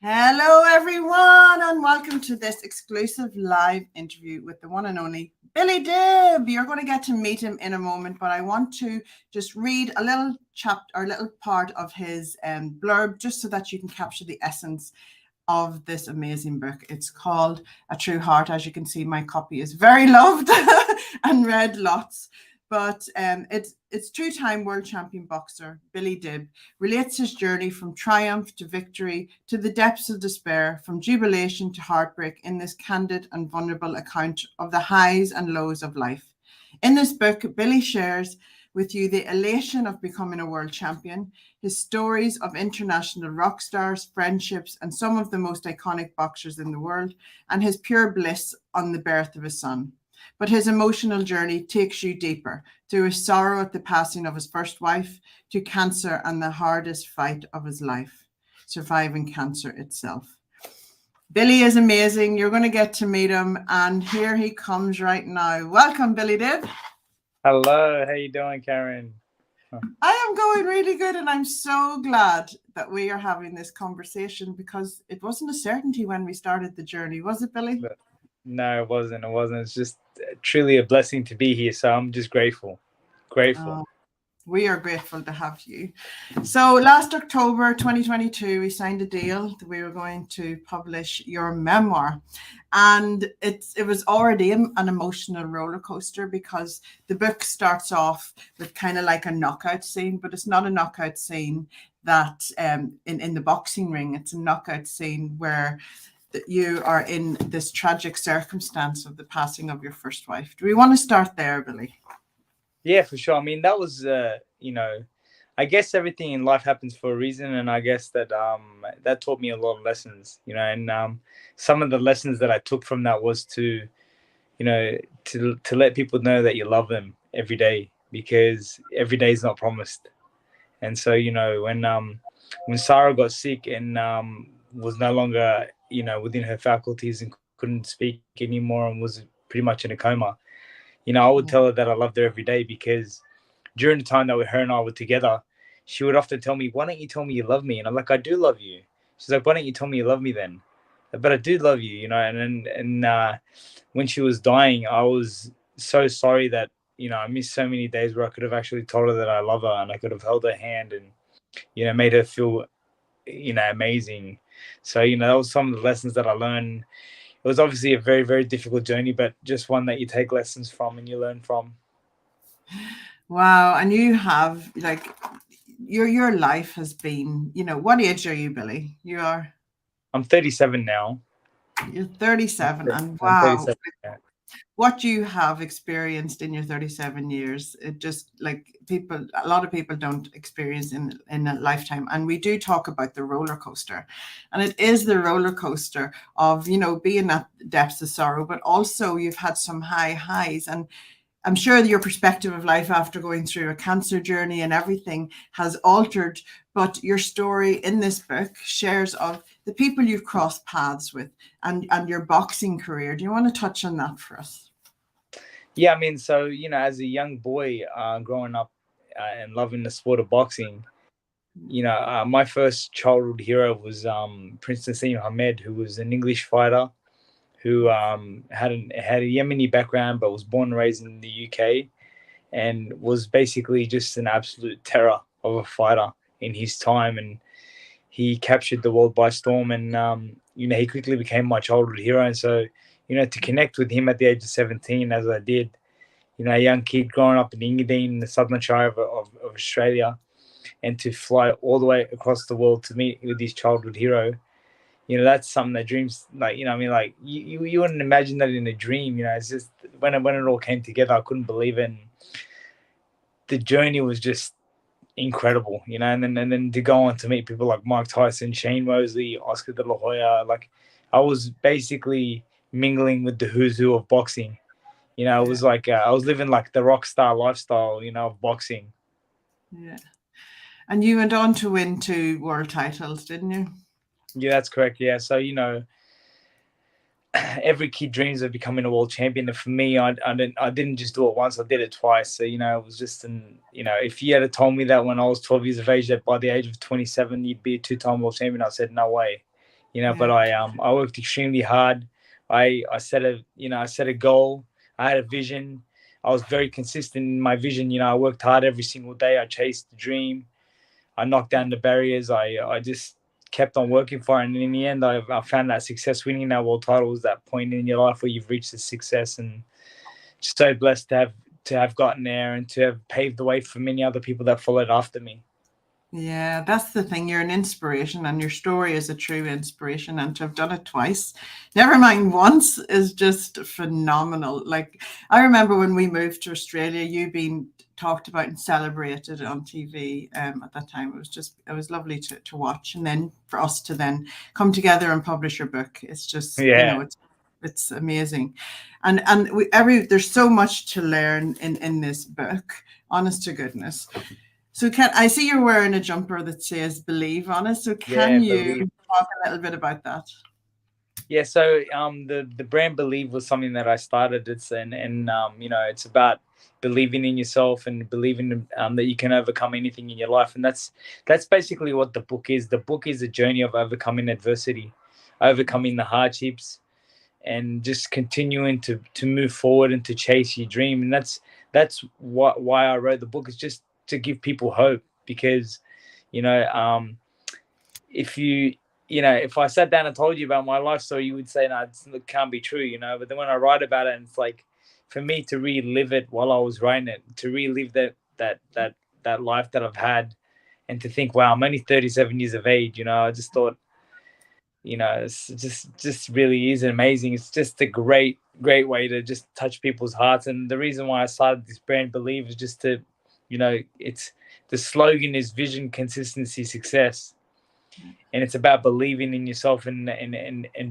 Hello, everyone, and welcome to this exclusive live interview with the one and only Billy Dib. You're going to get to meet him in a moment, but I want to just read a little chapter or a little part of his blurb just so that you can capture the essence of this amazing book. It's called A True Heart. As you can see, my copy is very loved and read lots. But it's two-time world champion boxer Billy Dib relates his journey from triumph to victory to the depths of despair, from jubilation to heartbreak in this candid and vulnerable account of the highs and lows of life. In this book, Billy shares with you the elation of becoming a world champion, his stories of international rock stars, friendships, and some of the most iconic boxers in the world, and his pure bliss on the birth of his son. But his emotional journey takes you deeper, through his sorrow at the passing of his first wife, to cancer and the hardest fight of his life, surviving cancer itself. Billy is amazing. You're going to get to meet him, and here he comes right now. Welcome, Billy Dib. Hello, how you doing, Karen? I am going really good, and I'm so glad that we are having this conversation because it wasn't a certainty when we started the journey, was it, Billy? No, it wasn't. It's just truly a blessing to be here. So I'm just grateful. We are grateful to have you. So last October 2022, we signed a deal that we were going to publish your memoir. And it was already an emotional roller coaster because the book starts off with kind of like a knockout scene, but it's not a knockout scene that in the boxing ring. It's a knockout scene where you are in this tragic circumstance of the passing of your first wife. Do we want to start there, Billy? Yeah, for sure. I mean, that was, I guess everything in life happens for a reason. And I guess that that taught me a lot of lessons, and some of the lessons that I took from that was to let people know that you love them every day, because every day is not promised. And so, when Sarah got sick and was no longer, within her faculties and couldn't speak anymore and was pretty much in a coma, I would tell her that I loved her every day, because during the time that her and I were together, she would often tell me, "Why don't you tell me you love me?" And I'm like, "I do love you." She's like, "Why don't you tell me you love me then?" But I do love you, And when she was dying, I was so sorry that I missed so many days where I could have actually told her that I love her, and I could have held her hand and made her feel amazing. So that was some of the lessons that I learned. It was obviously a very, very difficult journey, but just one that you take lessons from and you learn from. Wow. And you have, like, your life has been, what age are you, Billy? I'm 37 now. You're 37, and wow, 37, yeah. What you have experienced in your 37 years, it just, like, a lot of people don't experience in a lifetime. And we do talk about the roller coaster, and it is the roller coaster of, being at depths of sorrow, but also you've had some highs. And I'm sure your perspective of life after going through a cancer journey and everything has altered, but your story in this book shares of the people you've crossed paths with and your boxing career. Do you want to touch on that for us? Yeah, I mean, so, as a young boy growing up and loving the sport of boxing, my first childhood hero was Prince Nassim Hamed, who was an English fighter who had a Yemeni background but was born and raised in the UK, and was basically just an absolute terror of a fighter in his time. And he captured the world by storm, and he quickly became my childhood hero. And so, to connect with him at the age of 17, as I did, a young kid growing up in Engadine, in the Southern Shire of Australia, and to fly all the way across the world to meet with his childhood hero, that's something that dreams, like, you wouldn't imagine that in a dream. It's just when it all came together, I couldn't believe it. And the journey was just incredible, and then to go on to meet people like Mike Tyson, Shane Mosley, Oscar De La Hoya. Like, I was basically mingling with the who's who of boxing. It was like I was living like the rock star lifestyle, of boxing. Yeah. And you went on to win 2 world titles, didn't you? Yeah, that's correct. Yeah. So, every kid dreams of becoming a world champion. And for me, I didn't just do it once, I did it twice. So, it was just if you had told me that when I was 12 years of age, that by the age of 27, you'd be a 2-time world champion, I said, no way. But I worked extremely hard. I set a goal. I had a vision. I was very consistent in my vision. I worked hard every single day. I chased the dream. I knocked down the barriers. I just kept on working for it. And in the end, I found that success. Winning that world title was that point in your life where you've reached the success, and just so blessed to have gotten there and to have paved the way for many other people that followed after me. Yeah, that's the thing. You're an inspiration, and your story is a true inspiration. And to have done it twice, never mind once, is just phenomenal. Like, I remember when we moved to Australia, you being talked about and celebrated on TV. At that time, it was lovely to watch, and then for us to then come together and publish your book, it's just it's amazing. And there's so much to learn in this book. Honest to goodness. So I see you're wearing a jumper that says "Believe" on it. So can you talk a little bit about that? Yeah. So the brand Believe was something that I started. It's it's about believing in yourself and believing that you can overcome anything in your life, and that's basically what the book is. The book is a journey of overcoming adversity, overcoming the hardships, and just continuing to move forward and to chase your dream. And that's why I wrote the book, is just to give people hope, because if I sat down and told you about my life story, you would say, no, it can't be true, but then when I write about it, and it's like, for me to relive it while I was writing it, to relive that life that I've had, and to think, wow, I'm only 37 years of age, I just thought, it's just really is amazing. It's just a great way to just touch people's hearts. And the reason why I started this brand Believe is just to, it's, the slogan is vision, consistency, success. And it's about believing in yourself and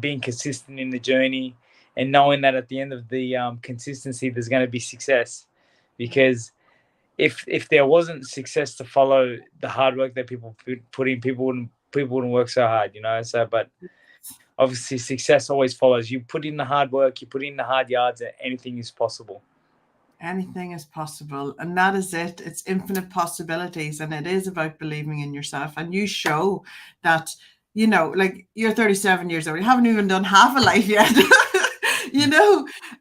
being consistent in the journey, and knowing that at the end of the consistency, there's going to be success. Because if there wasn't success to follow the hard work that people put in, people wouldn't work so hard, but obviously success always follows. You put in the hard work, you put in the hard yards, and anything is possible. Anything is possible, and that is it. It's infinite possibilities, and it is about believing in yourself. And you show that, like, you're 37 years old, you haven't even done half a life yet.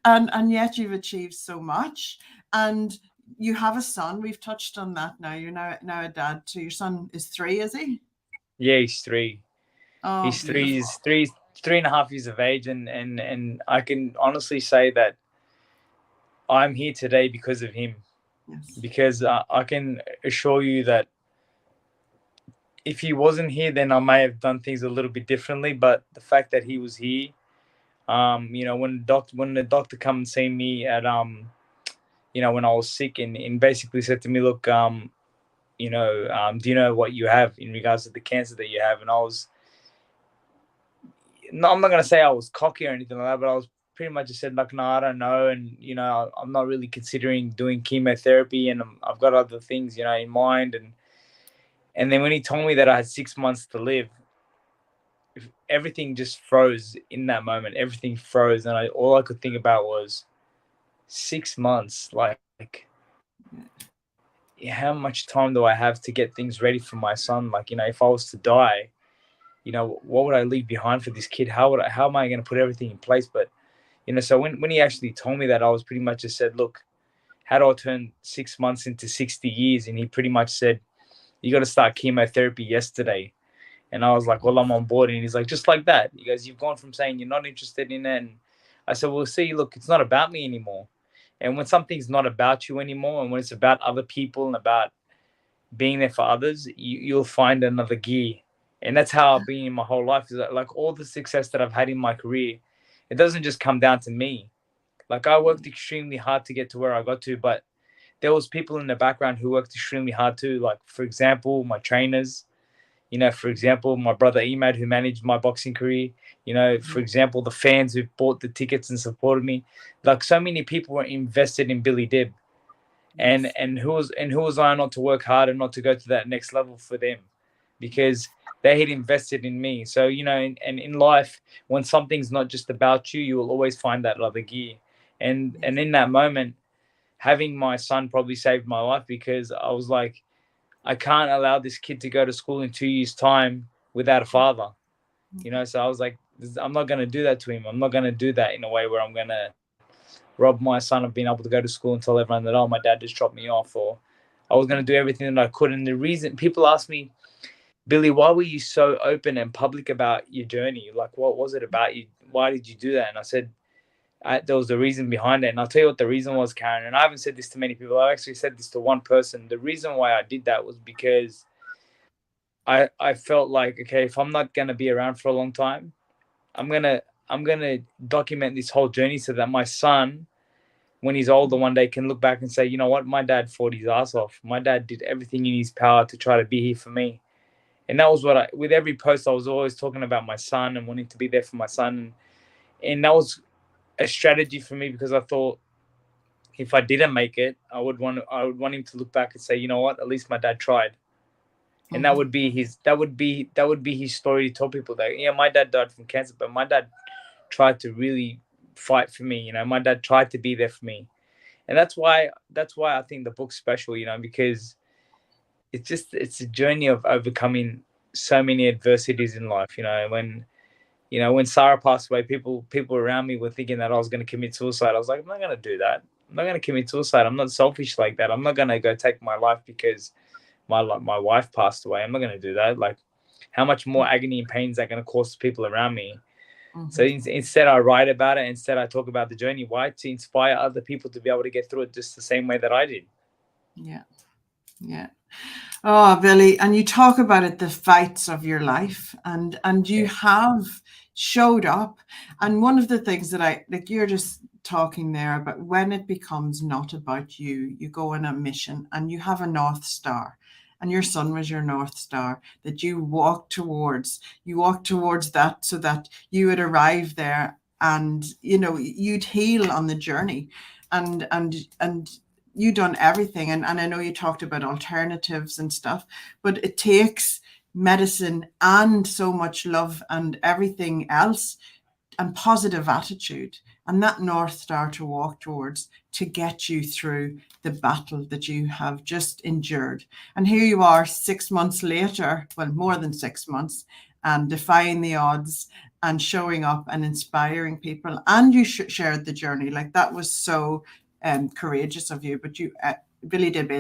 And yet you've achieved so much. And you have a son. We've touched on that now. You're now a dad too. Your son is 3, is he? Yeah, he's 3. Oh, he's beautiful. 3.5 years of age, and I can honestly say that I'm here today because of him. Yes. Because I can assure you that if he wasn't here, then I may have done things a little bit differently. But the fact that he was here, when the doctor come and see me at when I was sick, and basically said to me, look, do you know what you have in regards to the cancer that you have? And I'm not going to say I was cocky or anything like that, but I was pretty much just said, like, no, I don't know. And, I'm not really considering doing chemotherapy, and I've got other things, in mind. And then when he told me that I had 6 months to live, everything just froze in that moment. Everything froze. And all I could think about was 6 months. Like, how much time do I have to get things ready for my son? Like, if I was to die, what would I leave behind for this kid? How am I going to put everything in place? But, so when he actually told me that, I was pretty much just said, look, how do I turn 6 months into 60 years? And he pretty much said, you got to start chemotherapy yesterday. And I was like, well, I'm on board. And he's like, just like that. He goes, you've gone from saying you're not interested in it. And I said, well, see, look, it's not about me anymore. And when something's not about you anymore, and when it's about other people and about being there for others, you'll find another gear. And that's how I've been in my whole life. Is that, like, all the success that I've had in my career, it doesn't just come down to me. Like, I worked extremely hard to get to where I got to, but there was people in the background who worked extremely hard too. Like, for example, my trainers, for example, my brother Emad, who managed my boxing career, for example, the fans who bought the tickets and supported me. Like, so many people were invested in Billy Dib. And who was I not to work hard and not to go to that next level for them, because they had invested in me. So, and in life, when something's not just about you, you will always find that other gear. And in that moment, having my son probably saved my life, because I was like, I can't allow this kid to go to school in 2 years' time without a father. you know. So I was like, I'm not going to do that to him. I'm not going to do that in a way where I'm going to rob my son of being able to go to school and tell everyone that, oh, my dad just dropped me off. Or I was going to do everything that I could. And the reason people ask me, Billy, why were you so open and public about your journey? Like, what was it about you? Why did you do that? And I said, there was a reason behind it. And I'll tell you what the reason was, Karen. And I haven't said this to many people. I've actually said this to one person. The reason why I did that was because I felt like, okay, if I'm not going to be around for a long time, I'm gonna document this whole journey so that my son, when he's older one day, can look back and say, you know what, my dad fought his ass off. My dad did everything in his power to try to be here for me. And that was what with every post, I was always talking about my son and wanting to be there for my son. And that was a strategy for me, because I thought if I didn't make it, I would want him to look back and say, you know what, at least my dad tried. And that would be his story to tell people that, yeah, my dad died from cancer, but my dad tried to really fight for me. You know, my dad tried to be there for me. And that's why I think the book's special, you know, because it's a journey of overcoming so many adversities in life. When Sarah passed away, people around me were thinking that I was going to commit suicide. I was like, I'm not going to do that. I'm not going to commit suicide. I'm not selfish like that. I'm not going to go take my life because my wife passed away. I'm not going to do that. Like, how much more agony and pain is that going to cause people around me? So instead I write about it, instead I talk about the journey. Why? To inspire other people to be able to get through it just the same way that I did. Yeah. Yeah. Oh, Billy, and you talk about it, the fights of your life, and you have showed up. And one of the things that you're just talking there about, when it becomes not about you, you go on a mission and you have a North Star. And your son was your North Star that you walked towards. You walked towards that so that you would arrive there, and you'd heal on the journey, and you done everything. And I know you talked about alternatives and stuff, but it takes medicine and so much love and everything else and positive attitude and that North Star to walk towards to get you through the battle that you have just endured. And here you are 6 months later, well, more than 6 months, and defying the odds and showing up and inspiring people. And you shared the journey. Like, that was so courageous of you. But Billy Dib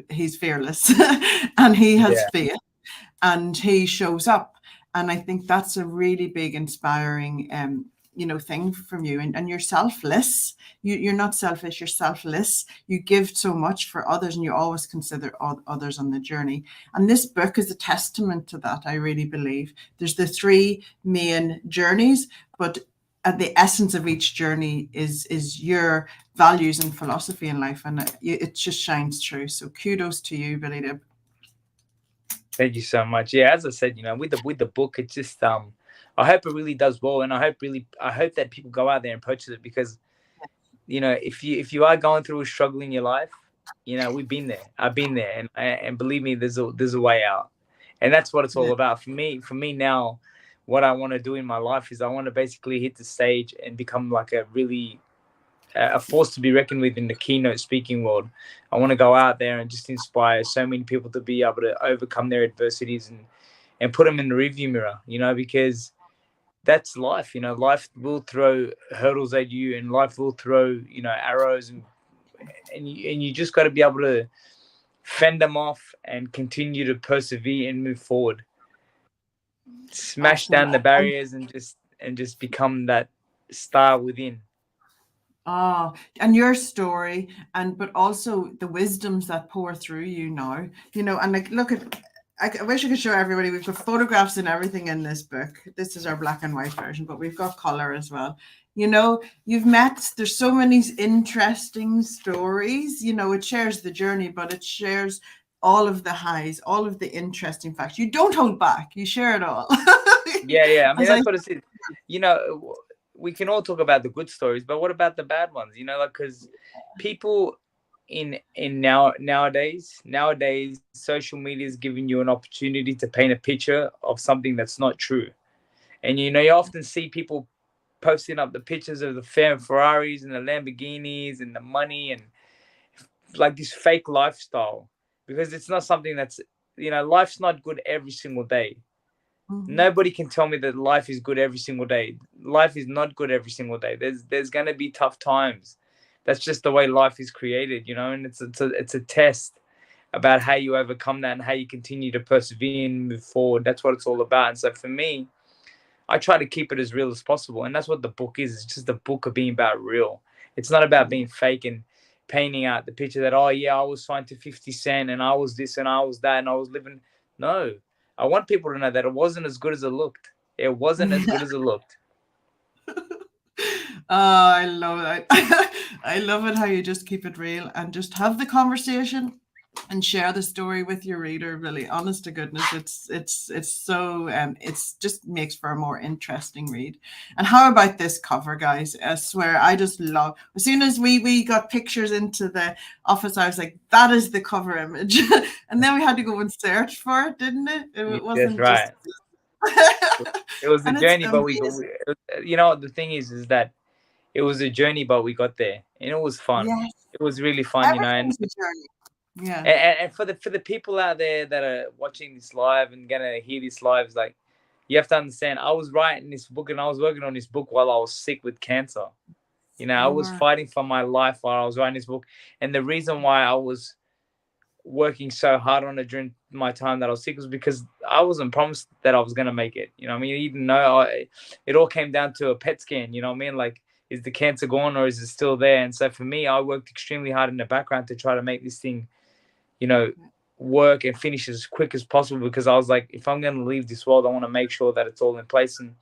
he's fearless and he has faith and he shows up. And I think that's a really big inspiring thing from you. And you're selfless. You're not selfish, you're selfless. You give so much for others, and you always consider others on the journey. And this book is a testament to that, I really believe. There's the 3 main journeys, but at the essence of each journey is your values and philosophy in life, and it just shines through. So kudos to you, Billy Dib. Thank you so much. Yeah, as I said, with the book, it's just I hope it really does well, and I hope that people go out there and purchase it, because if you are going through a struggle in your life, we've been there. I've been there, and believe me, there's a way out, and that's what it's all about. For me now, what I want to do in my life is I want to basically hit the stage and become like a force to be reckoned with in the keynote speaking world. I want to go out there and just inspire so many people to be able to overcome their adversities and put them in the rearview mirror, because that's life. Life will throw hurdles at you, and life will throw, arrows, and you just got to be able to fend them off and continue to persevere and move forward. Smash down the barriers and just become that star within. Oh, and your story, but also the wisdoms that pour through you now, and like, look at, I wish I could show everybody. We've got photographs and everything in this book. This is our black and white version, but we've got color as well. You've met, there's so many interesting stories. It shares the journey, but it shares all of the highs, all of the interesting facts. You don't hold back. You share it all. Yeah. I mean, that's what it is. We can all talk about the good stories, but what about the bad ones? Because people nowadays, social media is giving you an opportunity to paint a picture of something that's not true. And you often see people posting up the pictures of the Ferraris and the Lamborghinis and the money and like this fake lifestyle, because it's not something that's, life's not good every single day. Nobody can tell me that life is good every single day. Life is not good every single day. There's going to be tough times. That's just the way life is created, and it's a test about how you overcome that and how you continue to persevere and move forward. That's what it's all about. And so for me, I try to keep it as real as possible. And that's what the book is. It's just a book of being about real. It's not about being fake and painting out the picture that, oh, yeah, I was signed to 50 Cent and I was this and I was that and I was living. No, I want people to know that it wasn't as good as it looked. It wasn't as good as it looked. Oh, I love it. I love it how you just keep it real and just have the conversation and share the story with your reader. Really, honest to goodness, it's so it's just makes for a more interesting read. And how about this cover, guys? I swear, I just love. As soon as we got pictures into the office, I was like, that is the cover image. And then we had to go and search for it, didn't it? It wasn't right. It was a journey, but the thing is that it was a journey, but we got there, and it was fun. Yes. It was really fun, and a journey. Yeah. And for the people out there that are watching this live and gonna hear this live, is like, you have to understand, I was writing this book and I was working on this book while I was sick with cancer. I was fighting for my life while I was writing this book, and the reason why I was working so hard on it during my time that I was sick was because I wasn't promised that I was gonna make it. Even though it all came down to a PET scan. Like, is the cancer gone or is it still there? And so for me, I worked extremely hard in the background to try to make this thing, work and finish as quick as possible, because I was like, if I'm going to leave this world, I want to make sure that it's all in place. And,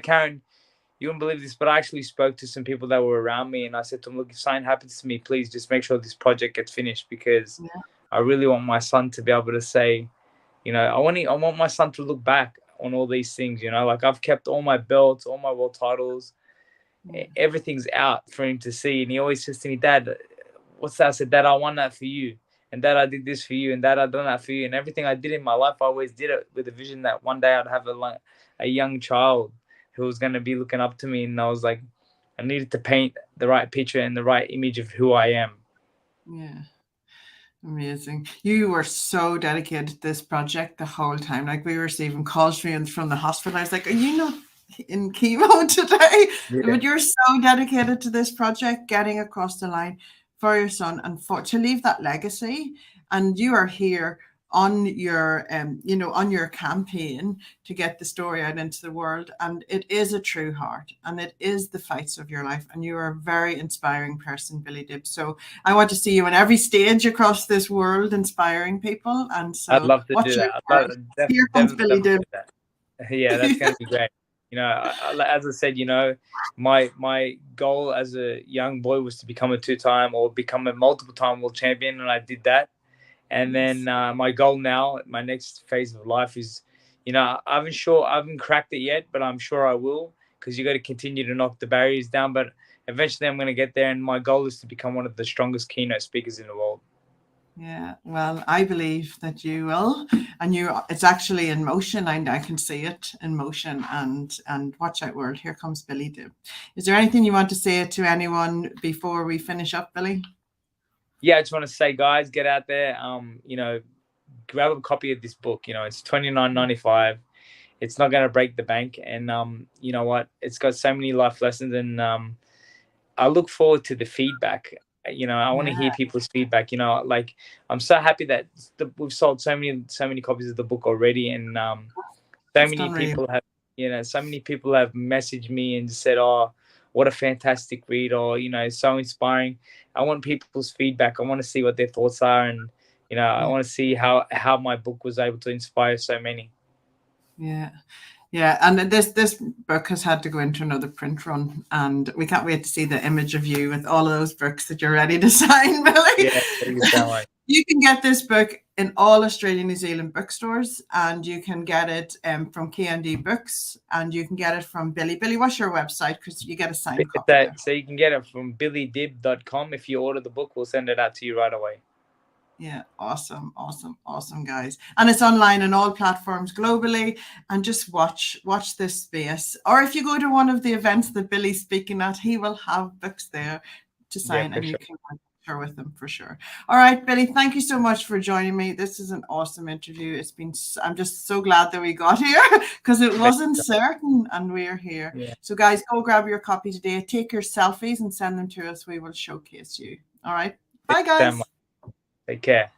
Karen, you wouldn't believe this, but I actually spoke to some people that were around me and I said to them, look, if something happens to me, please just make sure this project gets finished, because I really want my son to be able to say, I want my son to look back on all these things, like I've kept all my belts, all my world titles, everything's out for him to see. And he always says to me, Dad, what's that? I said, Dad, I want that for you. And Dad, I did this for you. And Dad, I done that for you. And everything I did in my life, I always did it with a vision that one day I'd have a young child who was going to be looking up to me. And I was like, I needed to paint the right picture and the right image of who I am. Yeah. Amazing. You were so dedicated to this project the whole time. Like, we were receiving calls from the hospital. I was like, are you not in chemo today? But you're so dedicated to this project, getting across the line for your son and to leave that legacy. And you are here on your on your campaign to get the story out into the world. And it is a true heart, and it is the fights of your life. And you are a very inspiring person, Billy Dib. So I want to see you on every stage across this world, inspiring people. And so I'd love to do that. Here comes Billy Dib. Yeah, that's going to be great. As I said, my goal as a young boy was to become a 2-time or become a multiple-time world champion, and I did that. And then my goal now, my next phase of life is, I haven't cracked it yet, but I'm sure I will, because you got to continue to knock the barriers down. But eventually I'm going to get there, and my goal is to become one of the strongest keynote speakers in the world. Yeah, well, I believe that you will, and it's actually in motion. I can see it in motion, and watch out, world. Here comes Billy Dib. Is there anything you want to say to anyone before we finish up, Billy? Yeah, I just want to say, guys, get out there. Grab a copy of this book. It's $29.95. It's not going to break the bank, and you know what? It's got so many life lessons, and I look forward to the feedback. I want to hear people's feedback. Like, I'm so happy that we've sold so many copies of the book already, and so many people have messaged me and said, "Oh, what a fantastic read," or so inspiring. I want people's feedback. I want to see what their thoughts are, and I want to see how my book was able to inspire so many. Yeah, and this book has had to go into another print run, and we can't wait to see the image of you with all of those books that you're ready to sign, Billy. Yeah, thank you so much. You can get this book in all Australia, New Zealand bookstores, and you can get it from Candid Books, and you can get it from Billy. Billy, what's your website? Because you get a signed copy. So you can get it from billydib.com. If you order the book, we'll send it out to you right away. Yeah, awesome, guys. And it's online on all platforms globally. And just watch this space. Or if you go to one of the events that Billy's speaking at, he will have books there to sign, for and you sure. can share with them for sure. All right, Billy, thank you so much for joining me. This is an awesome interview. It's been, I'm just so glad that we got here because it wasn't certain, and we're here. Yeah. So guys, go grab your copy today, take your selfies and send them to us. We will showcase you. All right, bye guys. Take care.